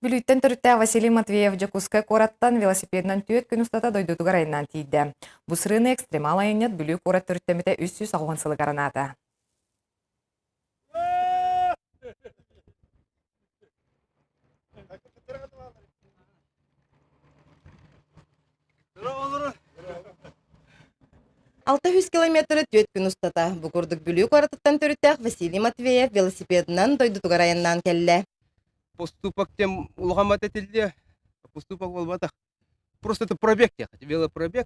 Бүлүттен төрүттә Василий Матвеев Жакускай кораттан велосипеднан түйет күн устата дойдутугар айынан тиидде. Бу сырыны экстремал айынят бүлүү корат төрүттемите 300 агуан сылы гараната. Алты 100 километр түйет күн устата. Бу курдук бүлүү кораттан төрүттәк Василий Матвеев велосипеднан дойдутугар айынан келле. Поступок тем улгамат этилде, поступок болбатах. Просто это пробег, велопробег.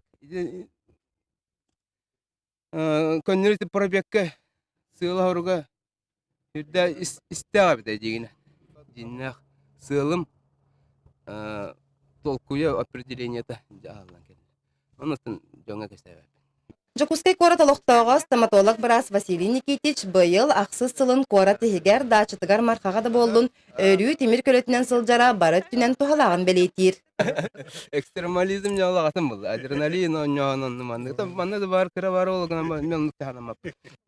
Көннөрү пробегке сыыла хоруга үрдә истәгә бит дигән. Диннәх сыылым толкуя определение-то алган кен. Онытын жаңа кестәбә. Жакускай корат олоқтауға стоматолог брас Василий Никитич быйыл ақсыз сылын корат ехігер дачытыгар марқаға да болдun өрүү темир көлетінен сылжара барыт түнен тухалағын белейтир. Экстремализм жалағатын бұл. Адреналин ойнағынан манны да бар кіра бар ол мен ұнықта ханамап.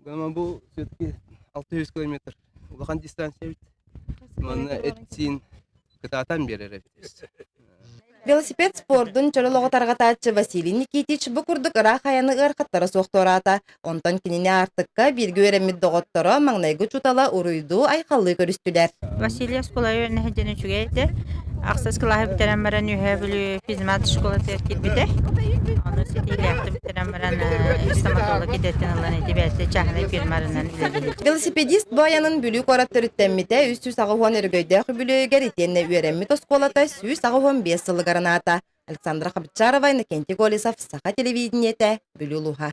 Бұл сөтке 600 километр. Улақан дистанция бит. Манны этсин кытаатан берер. Велосипед спордун чөлөлөгө таргатаачы Василий Никитич бу курдук ыраак аяны ыркаттары суохтората. Онтон кинине артыкка бирге өремит доготторо маңнайгы чутала уруйду айкаллы көрүстүлөр. Василий Сколайо нехедени чугейде. Аксас клахы битерен баран үһәбүлү физмат школа теркибите. Аны сетиле акты битерен баран стоматолог идеттен алан эдебиятты чахна фирмарынан илегиле. Велосипедист баянын бүлүү корат төрүттеммите 300 агуан өргөйдө бүлүгөр итенне үеремит осколата 115 сылы гараната. Александра Хабчарова, Иннокентий Колесов, Саха телевидениете, Бүлү Луха.